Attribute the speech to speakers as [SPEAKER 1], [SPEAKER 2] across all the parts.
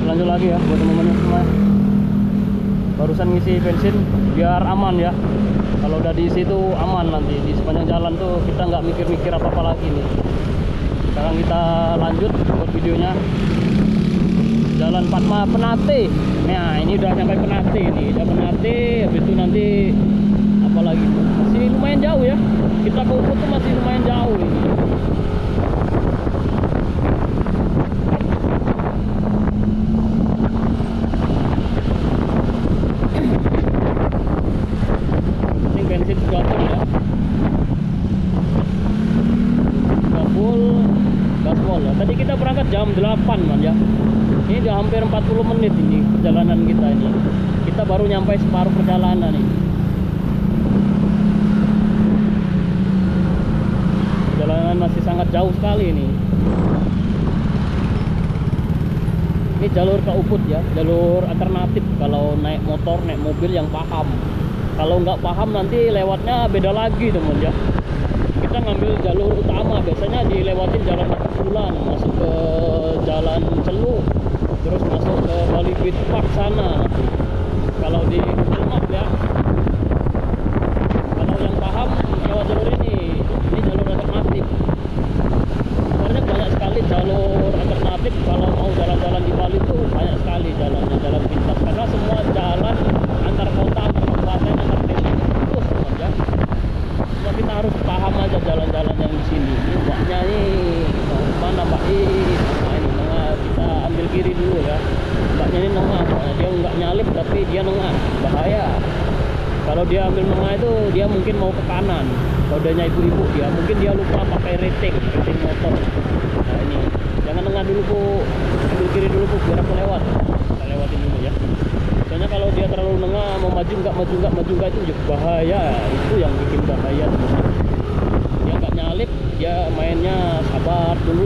[SPEAKER 1] lanjut lagi ya buat teman-teman semua. Barusan ngisi bensin biar aman ya. Kalau udah di situ aman, nanti di sepanjang jalan tuh kita nggak mikir-mikir apa-apa lagi nih. Sekarang kita lanjut buat videonya. Jalan Padma Penate. Nah ini udah sampai Penate nih, udah Penate. Habis itu nanti apa lagi? Masih lumayan jauh ya. Kita ke Ubud tuh masih lumayan jauh ini. Bensin sudah full ya, sudah full gaspol ya. Tadi kita berangkat jam 8 man ya. Ini udah hampir 40 menit ini perjalanan kita ini. Kita baru nyampe separuh perjalanan nih. Perjalanan masih sangat jauh sekali ini. Ini jalur ke Ubud ya, jalur alternatif kalau naik motor, naik mobil yang paham. Kalau nggak paham nanti lewatnya beda lagi teman ya. Kita ngambil jalur utama, biasanya dilewatin jalan Bulan, masuk ke jalan Celuk, terus masuk ke Bali Beach Park sana. Kalau di Google Map ya. Kalau yang paham lewat jalur ini jalur alternatif. Sebenarnya banyak sekali jalur alternatif kalau mau jalan-jalan di Bali itu banyak sekali jalannya, jalan pintas, karena semua jalan antar kota, antar kabupaten, antar desa terus ya. Cuma kita harus paham aja jalan-jalan yang di sini. Ini mbaknya nih mau kemana mbak? Nah ini nengah, kita ambil kiri dulu ya. Mbaknya ini nengah, dia nggak nyalip tapi dia nengah, bahaya. Kalau dia ambil nengah itu dia mungkin mau ke kanan. Kodenya ibu-ibu dia, mungkin dia lupa pakai rating motor. Nah ini jangan nengah dulu Bu, ambil kiri dulu Bu, biar aku lewat. Kita lewatin dulu ya. Soalnya kalau dia terlalu nengah, mau maju nggak itu bahaya. Itu yang bikin bahaya. Dia nggak nyalip, dia mainnya sabar dulu,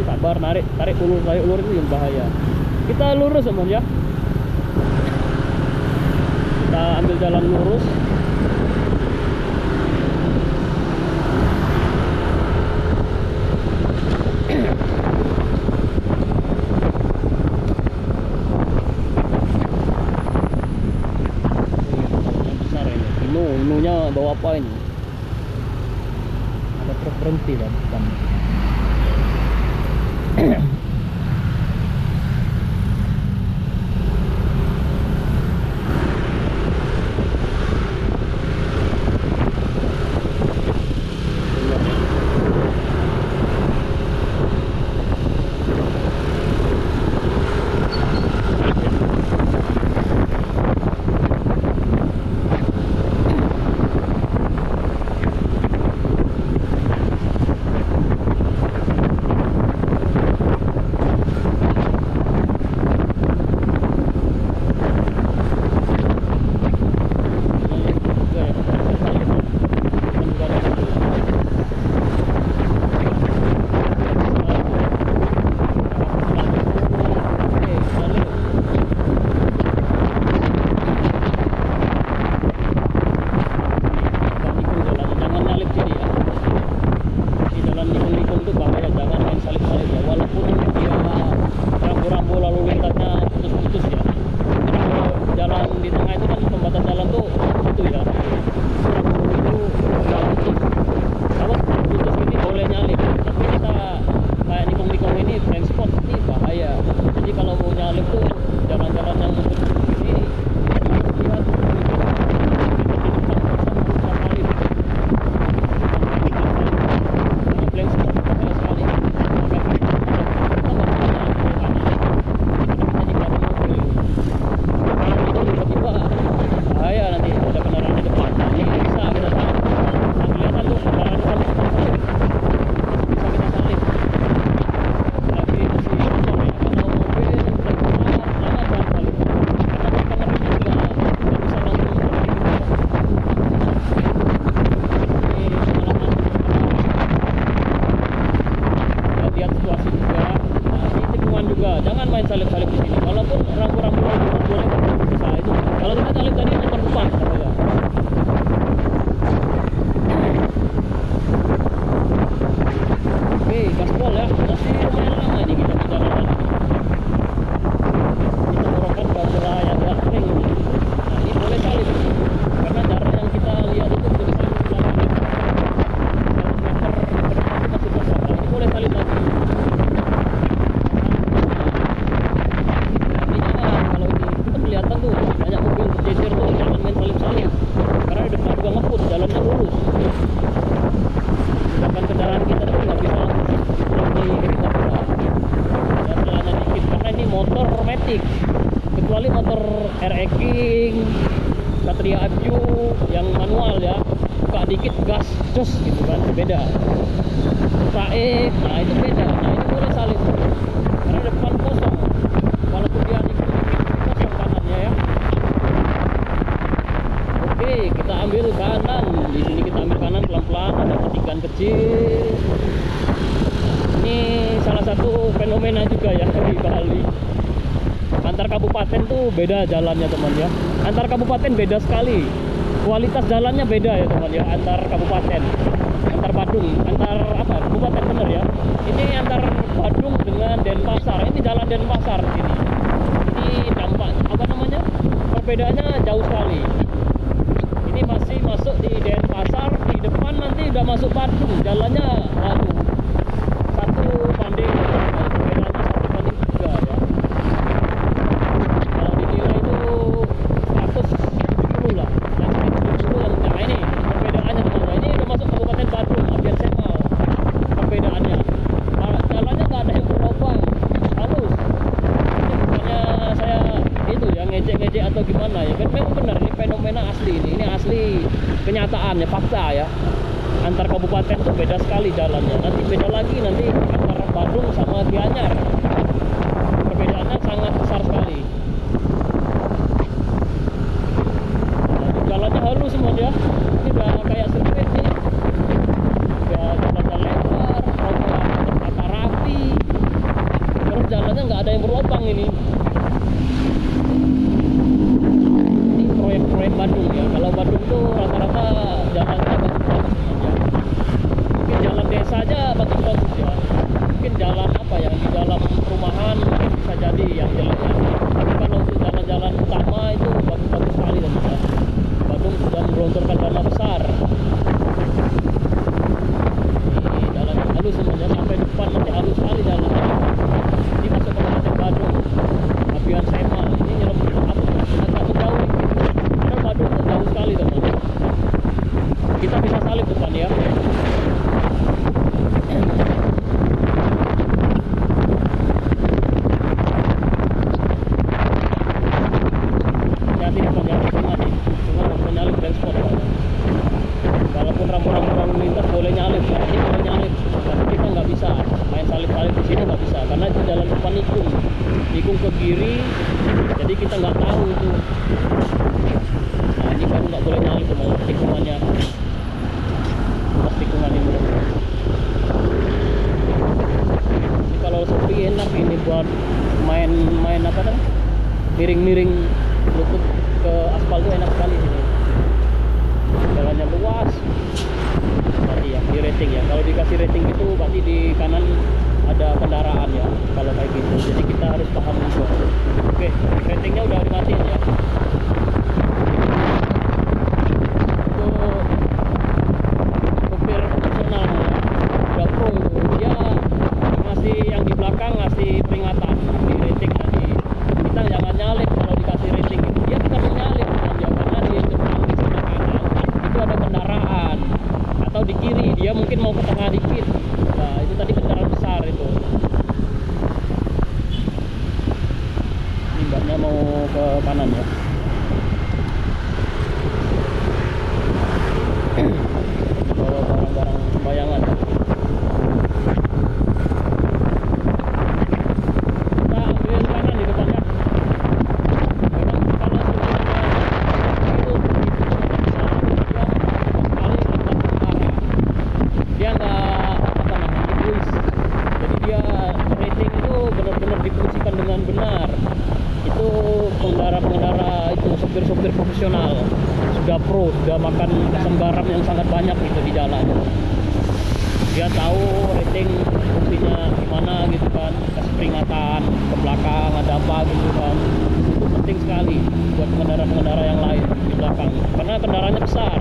[SPEAKER 1] tarik ulur itu yang bahaya. Kita lurus teman ya. Kita ambil jalan lurus. Inunya bawa apa ini? Ada truk berhenti lah depan. matic, kecuali motor RX King, Satria FU yang manual ya, buka dikit gas jos gitu kan, beda. KX, nah itu beda. Nah ini boleh salib karena depan kosong, walaupun dia dikit kosong kanannya ya. Oke, kita ambil kanan. Di sini kita ambil kanan pelan-pelan, ada petikan kecil. Ini salah satu fenomena juga ya di Bali. Antar kabupaten tuh beda jalannya teman ya. Antar kabupaten beda sekali. Kualitas jalannya beda ya teman ya, antar kabupaten. Antar Badung, antar apa? Kabupaten bener ya. Ini antar Badung dengan Denpasar. Ini jalan Denpasar sini. Ini dampak apa namanya? Perbedaannya jauh sekali. Ini masih masuk di Denpasar, di depan nanti udah masuk Badung. Jalannya waduh. Satu banding perbedaannya 1:3 ya. Kalau dinilai itu 110 lah. Yang ini 70 yang nah ini perbedaannya teman-teman. Ini udah masuk Kabupaten Badung, Abian Semal. Perbedaannya. Jalannya nggak ada yang berlubang, halus. Ini bukannya saya itu ya ngejek-ngejek atau gimana ya. Kan memang benar ini fenomena asli ini. Ini asli kenyataannya, fakta ya. Antar kabupaten tuh beda sekali jalannya. Nanti beda lagi nanti antara Badung sama Gianyar. Perbedaannya sangat besar sekali. Nanti jalannya halus semua ya. Ini udah kayak sirkuit nih. Udah jalannya lebar, trotoarnya tertata rapi. Terus jalannya nggak ada yang berlubang ini. Ini proyek-proyek Badung ya. Kalau Badung tuh rata-rata jalannya bagus-bagus ya. Mungkin jalan desa aja bagus-bagus ya. Mungkin jalan apa yang di dalam perumahan mungkin bisa jadi yang jelek ya. Tapi kalau untuk jalan-jalan utama itu bagus-bagus sekali dan ya. Badung sudah menggelontorkan dana besar. Ini jalan halus semuanya sampai depan nanti halus sekali jalannya. Ini masuk ke Kabupaten Badung, Abian Semal. Ini nyerap agak menjauh gitu. Karena Badung itu jauh sekali teman. Kita bisa salib depan ya. Hati-hati depan ya, hati-hati. Cuma mau nyalip dan spot. Walaupun rambu-rambu lalu lintas boleh nyalip, ya. Ini boleh nyalip. Tapi kita nggak bisa main salip-salip di sini, nggak bisa karena itu jalan depan nikung ke kiri, jadi kita nggak tahu itu. Nah ini baru nggak boleh nyalip teman, tikungannya. Pas tikungan ini. Ini kalau sepi enak ini buat main apa kan? Miring-miring lutut ke aspal tuh enak sekali sini. Jalannya luas. Berarti ya di rating ya. Kalau dikasih rating itu berarti di kanan ada kendaraan ya. Kalau kayak gitu. Jadi kita harus paham juga. Oke, ratingnya udah dimatiin ya. Supir profesional ya. Udah pro. Dia ngasih yang di belakang ngasih peringatan di rating tadi. Kita jangan nyalip kalau dikasih rating itu. Dia bukan menyalip ya, karena di depan di sebelah kanan itu ada kendaraan. Atau di kiri dia mungkin mau ke tengah dikit. Nah itu tadi kendaraan besar itu. Ini mbaknya mau ke kanan ya. Bawa barang-barang sembayangan. Kita ambil kanan di depannya. Memang kalau sebenarnya itu dia nggak apa namanya egois. Jadi dia rating itu benar-benar difungsikan dengan benar. Itu pengendara-pengendara itu sopir-sopir profesional sudah pro, sudah makan asam garam yang sangat banyak itu di jalan. Dia tahu rating fungsinya gimana gitu kan, kasih peringatan ke belakang ada apa gitu kan. Itu penting sekali buat pengendara-pengendara yang lain di belakang karena kendaraannya besar.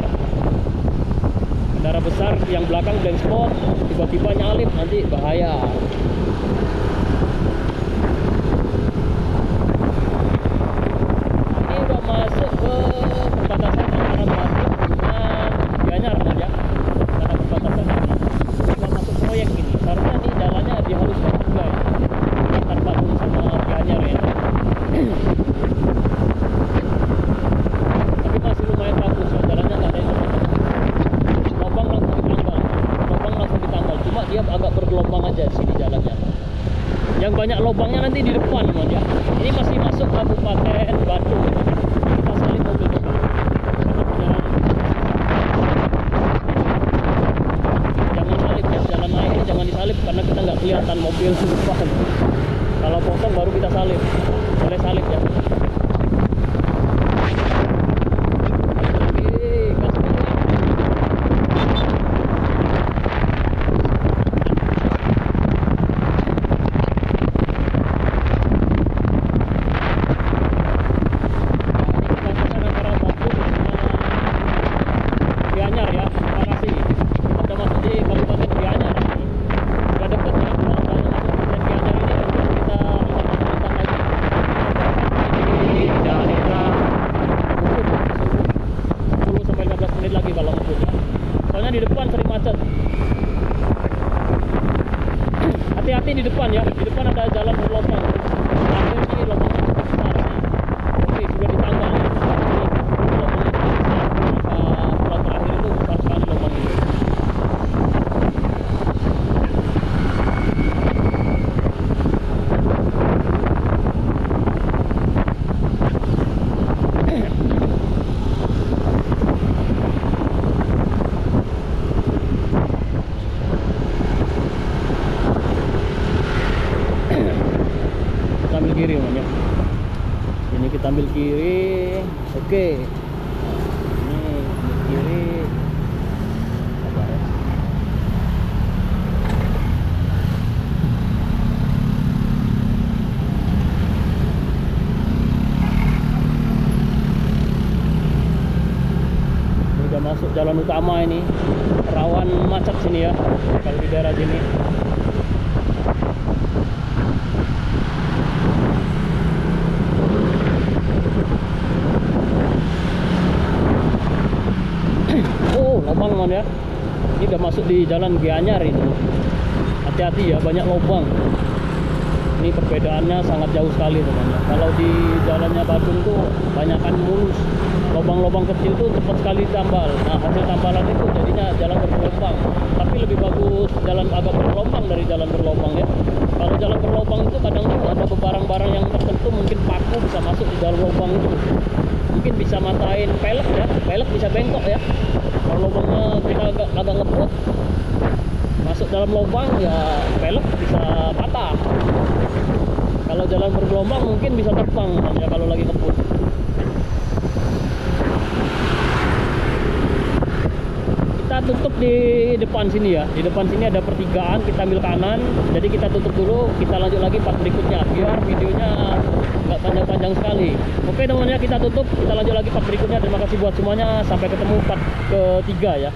[SPEAKER 1] Kendaraan besar yang belakang blind spot tiba-tiba nyalip nanti bahaya. Ini udah masuk ke perbatasan antara Badung dengan Gianyar ya. Karena perbatasan ini udah masuk proyek ini. Seharusnya nih jalannya dihaluskan juga ya. Antara Badung sama Gianyar ya. masuk Kabupaten Bandung. Kita salib mobil depan. Karena perjalanan jangan salib ya, jalan air jangan disalip karena kita nggak kelihatan mobil di depan. Kalau potong baru kita salib. Boleh salib ya. Di depan sering macet. Hati-hati di depan ya. Di depan ada jalan berlubang. Tapi ini lubang besar. Oke, sudah ditambah. Ini lubang besar. Bulan terakhir itu besar sekali lubang ini. Ambil kiri namanya. Ini kita ambil kiri. Oke. Ini ambil kiri. Sabar ya. Ini udah masuk jalan utama ini. Rawan macet sini ya. Kalau di daerah sini. Lubang man ya. Ini udah masuk di jalan Gianyar ini. Hati-hati ya, banyak lubang. Ini perbedaannya sangat jauh sekali teman-teman. Kalau di jalannya Badung tuh banyakkan mulus. Lubang-lubang kecil tuh cepat sekali ditambal. Nah, hasil tambalan itu jadinya jalan bergelombang. Tapi lebih bagus jalan agak bergelombang dari jalan berlubang ya. Kalau jalan berlubang itu kadang tuh ada barang-barang yang tertentu, mungkin paku bisa masuk di dalam lubang itu. Mungkin bisa matain pelek ya. Pelek bisa bengkok ya. Kalau lubangnya kita agak ngebut masuk dalam lubang ya, pelek bisa patah. Kalau jalan bergelombang mungkin bisa terbang ya kalau lagi ngebut. Kita tutup di depan sini ya. Di depan sini ada pertigaan, kita ambil kanan. Jadi kita tutup dulu, kita lanjut lagi part berikutnya biar videonya nggak panjang-panjang sekali. Oke teman-teman ya, kita tutup, kita lanjut lagi part berikutnya. Terima kasih buat semuanya, sampai ketemu part ketiga ya.